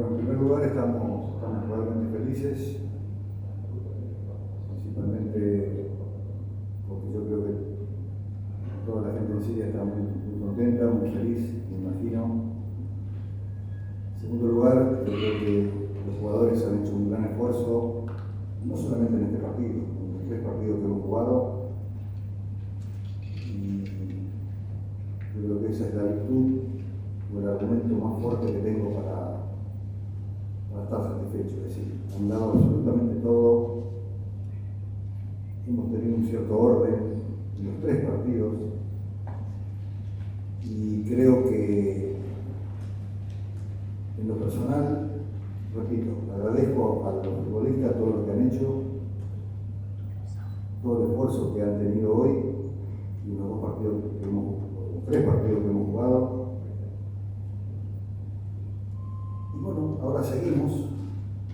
Bueno, en primer lugar estamos realmente felices, principalmente porque yo creo que toda la gente en Siria está muy contenta, muy feliz, me imagino. En segundo lugar, yo creo que los jugadores han hecho un gran esfuerzo, no solamente en este partido, en los 3 partidos que hemos jugado, y yo creo que esa es la virtud o el argumento más fuerte que tengo para estar satisfecho. Es decir, han dado absolutamente todo, hemos tenido un cierto orden en los 3 partidos, y creo que en lo personal, repito, agradezco a los futbolistas todo lo que han hecho, todo el esfuerzo que han tenido hoy, y los 2 partidos que hemos, los 3 partidos que hemos jugado. Y bueno, ahora seguimos,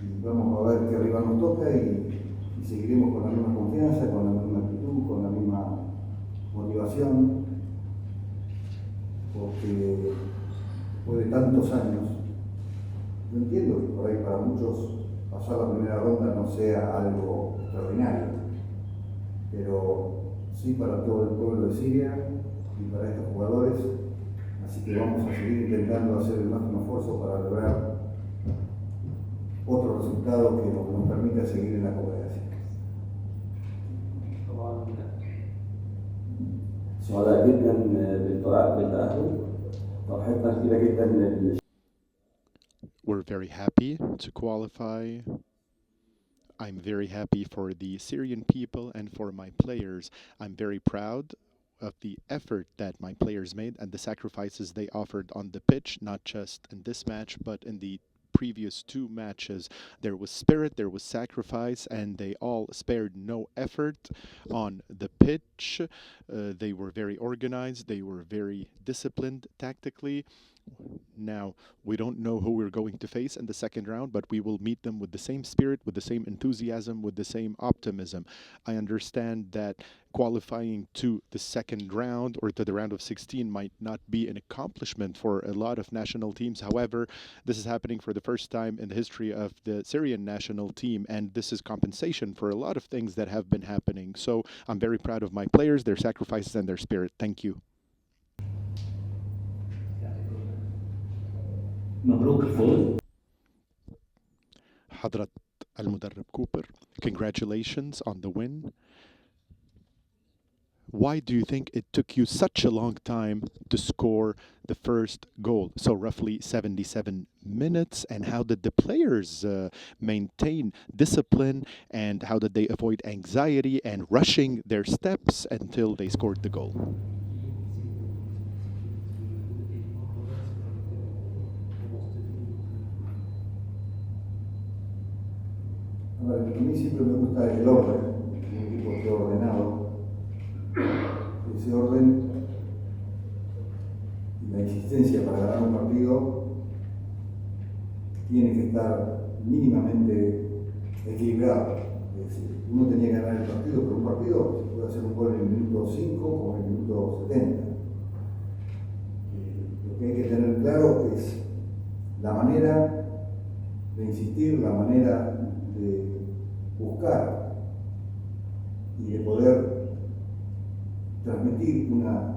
y vamos a ver qué rival nos toca, y seguiremos con la misma confianza, con la misma actitud, con la misma motivación, porque después de tantos años, yo entiendo que por ahí para muchos pasar la primera ronda no sea algo extraordinario, pero sí para todo el pueblo de Siria y para estos jugadores, así que vamos a seguir intentando hacer el máximo esfuerzo para lograr otro resultado que nos permita seguir en la Copa de Asia. سعداء جدا بالتأهل. فرحتنا كبيرة جدا. We're very happy to qualify. I'm very happy for the Syrian people and for my players. I'm very proud of the effort that my players made and the sacrifices they offered on the pitch, not just in this match, but in the previous 2 matches. There was spirit, there was sacrifice, and they all spared no effort on the pitch. They were very organized, they were very disciplined tactically. Now, we don't know who we're going to face in the second round, but we will meet them with the same spirit, with the same enthusiasm, with the same optimism. I understand that qualifying to the second round or to the round of 16 might not be an accomplishment for a lot of national teams. However, this is happening for the first time in the history of the Syrian national team, and this is compensation for a lot of things that have been happening. So I'm very proud of my players, their sacrifices, and their spirit. Thank you. مبروك الفوز. حضرة المدرب كوبر, congratulations on the win. Why do you think it took you such a long time to score the first goal? So roughly 77 minutes. And how did the players maintain discipline, and how did they avoid anxiety and rushing their steps until they scored the goal? A mí siempre me gusta el orden, un equipo que ordenado. Ese orden y la insistencia para ganar un partido tiene que estar mínimamente equilibrado. Es decir, uno tenía que ganar el partido, pero un partido se puede hacer un gol en el minuto 5 o en el minuto 70. Lo que hay que tener claro es la manera de insistir, la manera de buscar y de poder transmitir una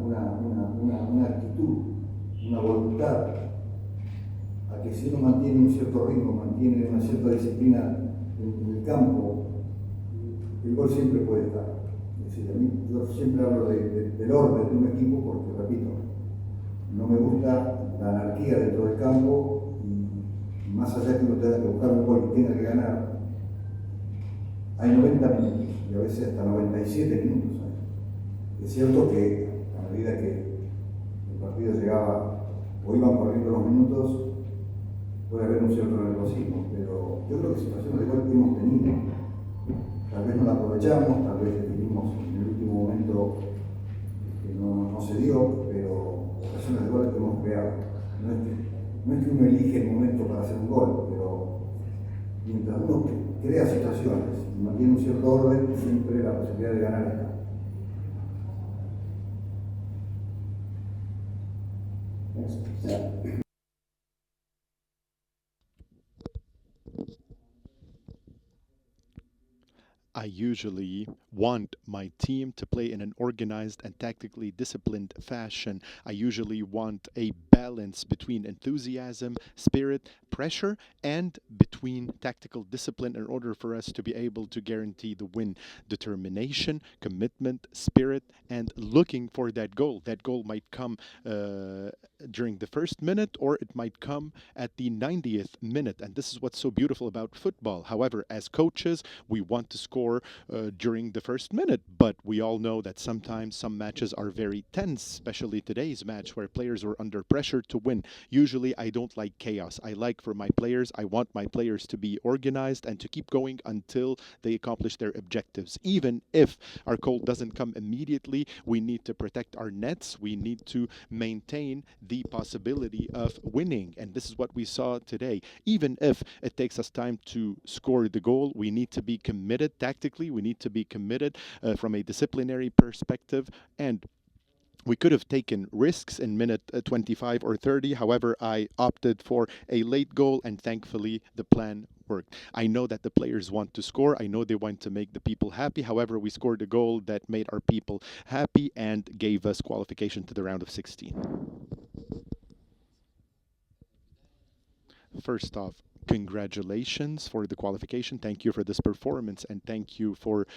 actitud, una voluntad, a que si uno mantiene un cierto ritmo, mantiene una cierta disciplina en el campo, el gol siempre puede estar. Es decir, a mí, yo siempre hablo del orden de un equipo porque, repito, no me gusta la anarquía dentro del campo, y más allá que uno tenga que buscar un gol y tenga que ganar, hay 90 minutos y a veces hasta 97 minutos. Es cierto que a medida que el partido llegaba o iban corriendo los minutos, puede haber un cierto nerviosismo, pero yo creo que situaciones de gol que hemos tenido, tal vez no la aprovechamos, tal vez definimos en el último momento que no se dio, pero ocasiones de gol que hemos creado. No es que uno elige el momento para hacer un gol, pero mientras uno crea situaciones y mantiene un cierto orden, siempre la posibilidad de ganar está. I usually want my team to play in an organized and tactically disciplined fashion. I usually want a balance between enthusiasm, spirit, pressure, and between tactical discipline in order for us to be able to guarantee the win. Determination, commitment, spirit, and looking for that goal. That goal might come during the first minute or it might come at the 90th minute. And this is what's so beautiful about football. However, as coaches, we want to score during the first minute, but we all know that sometimes some matches are very tense, especially today's match where players are under pressure to win. Usually, I don't like chaos. I want my players to be organized and to keep going until they accomplish their objectives. Even if our goal doesn't come immediately, we need to protect our nets. We need to maintain the possibility of winning. And this is what we saw today. Even if it takes us time to score the goal, we need to be committed tactically. We need to be committed from a disciplinary perspective. And we could have taken risks in minute 25 or 30. However, I opted for a late goal, and thankfully the plan worked. I know that the players want to score. I know they want to make the people happy. However, we scored a goal that made our people happy and gave us qualification to the round of 16. First off, congratulations for the qualification. Thank you for this performance, and thank you for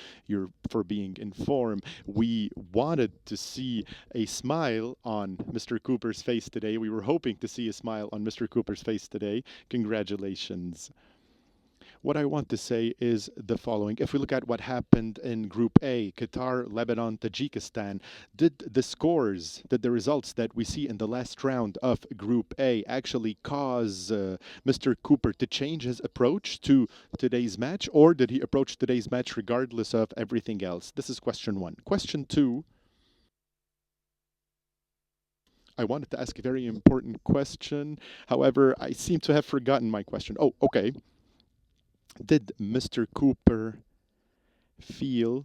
being in form. We wanted to see a smile on Mr. Cooper's face today. We were hoping to see a smile on Mr. Cooper's face today. Congratulations. What I want to say is the following. If we look at what happened in Group A, Qatar, Lebanon, Tajikistan, did the results that we see in the last round of Group A actually cause Mr. Cooper to change his approach to today's match, or did he approach today's match regardless of everything else? This is question one. Question two, I wanted to ask a very important question. However, I seem to have forgotten my question. Oh, okay. Did Mr. Cooper feel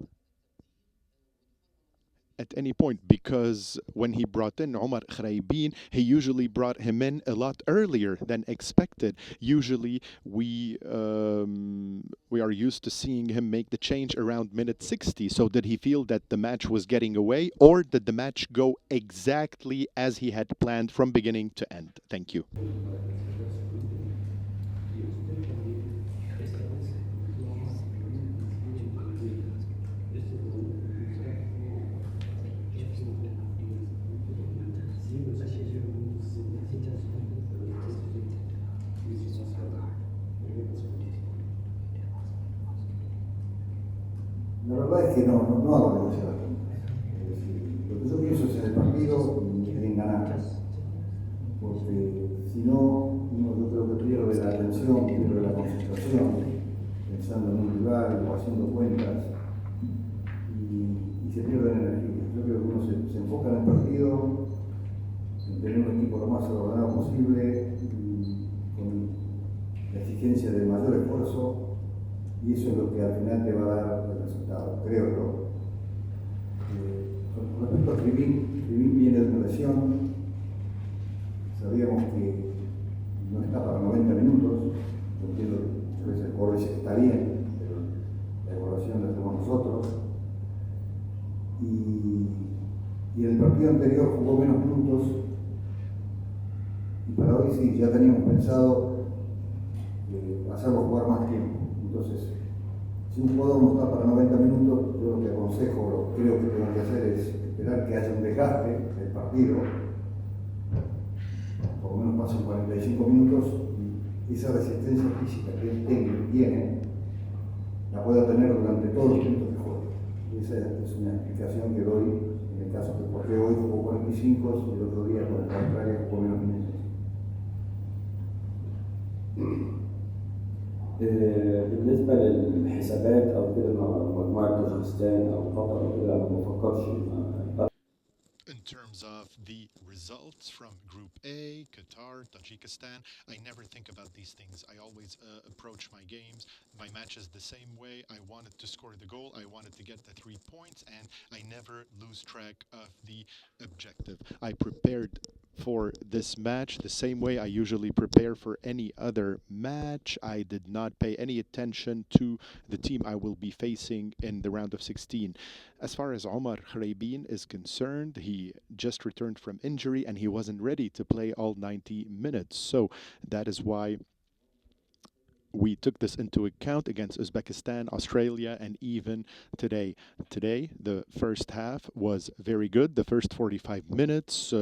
at any point, because when he brought in Omar Khraibin, he usually brought him in a lot earlier than expected. Usually we are used to seeing him make the change around minute 60. So did he feel that the match was getting away, or did the match go exactly as he had planned from beginning to end? Thank you. La verdad es que no hago demasiadas preguntas. Es decir, lo que yo pienso es en el partido y en ganar. Porque si no, yo creo que pierde la atención, pierde la concentración, pensando en un rival o haciendo cuentas, y se pierde energía. Yo creo que uno se enfoca en el partido, en tener un equipo lo más ordenado posible, con la exigencia del mayor esfuerzo, y eso es lo que al final te va a dar el resultado, creo yo. Con respecto a Krivin viene de una lesión, sabíamos que no está para 90 minutos, yo entiendo que a veces el jugador dice que está bien, pero la evaluación la hacemos nosotros. Y en el partido anterior jugó menos minutos, y para hoy sí, ya teníamos pensado hacerlo jugar más tiempo. Entonces, si un jugador no está para 90 minutos, yo lo que aconsejo, lo que creo que tengo que hacer es esperar que haya un desgaste del partido, por lo menos pasen 45 minutos, y esa resistencia física que él tiene, la pueda tener durante todos los minutos que juegue. Esa es una explicación que doy en el caso de por qué hoy jugó 45 y el otro día con Australia jugó menos minutos. بالنسبة للحسابات أو كده مع مجموعة طاجيكستان أو قطر أو كده، ما بفكرش. In terms of the results from Group A, Qatar, Tajikistan, I never think about these things. I always approach my games, my matches the same way. I wanted to score the goal, I wanted to get the 3 points, and I never lose track of the objective. I prepared for this match the same way I usually prepare for any other match. I did not pay any attention to the team I will be facing in the round of 16. As far as Omar Khraibin is concerned, he just returned from injury and he wasn't ready to play all 90 minutes. So that is why we took this into account against Uzbekistan, Australia, and even today. Today, the first half was very good. The first 45 minutes,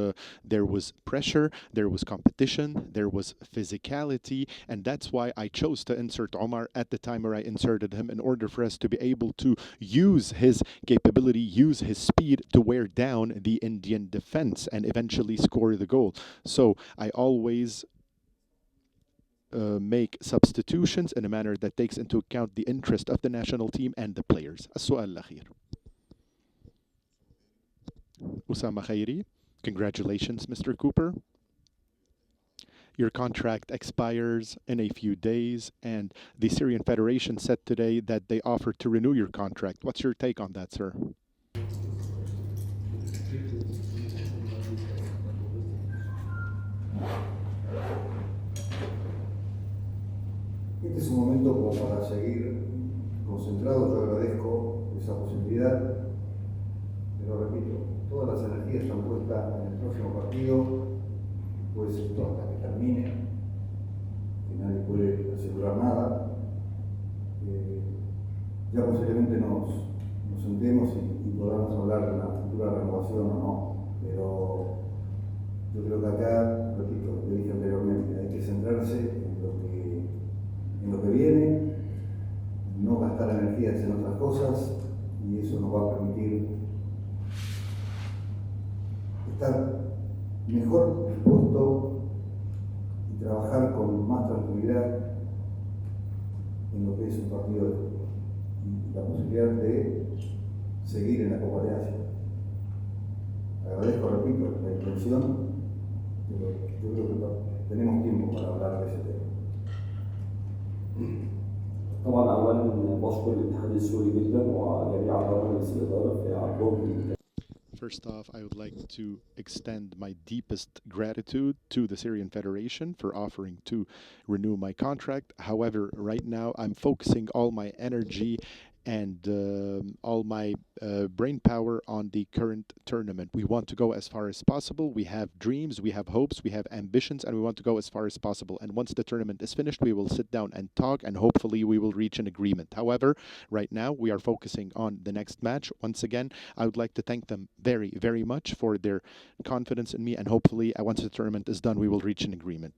there was pressure, there was competition, there was physicality, and that's why I chose to insert Omar at the time where I inserted him in order for us to be able to use his capability, use his speed to wear down the Indian defense and eventually score the goal. So I always make substitutions in a manner that takes into account the interest of the national team and the players. السؤال الأخير. Usama Khairi, congratulations, Mr. Cooper. Your contract expires in a few days, and the Syrian Federation said today that they offered to renew your contract. What's your take on that, sir? Este es un momento como para seguir concentrados. Yo agradezco esa posibilidad, pero repito, todas las energías están puestas en el próximo partido, puede ser esto hasta que termine, que nadie puede asegurar nada. Ya posiblemente nos sentemos y podamos hablar de una futura renovación o no, pero yo creo que acá, repito lo que dije anteriormente, hay que centrarse en lo que viene, no gastar energías en otras cosas, y eso nos va a permitir estar mejor dispuesto y trabajar con más tranquilidad en lo que es un partido de fútbol y la posibilidad de seguir en la Copa de Asia. Agradezco, repito, la intención, pero yo creo que tenemos tiempo para hablar de ese tema. طبعا اولا بشكر الاتحاد السوري جدا وجميع اعضاء مجلس الاداره في عرضهم. First off, I would like to extend my deepest gratitude to the Syrian Federation for offering to renew my contract. However, right now I'm focusing all my energy and all my brain power on the current tournament. We want to go as far as possible. We have dreams, we have hopes, we have ambitions, and we want to go as far as possible. And once the tournament is finished, we will sit down and talk, and hopefully we will reach an agreement. However, right now we are focusing on the next match. Once again, I would like to thank them very, very much for their confidence in me, and hopefully once the tournament is done, we will reach an agreement.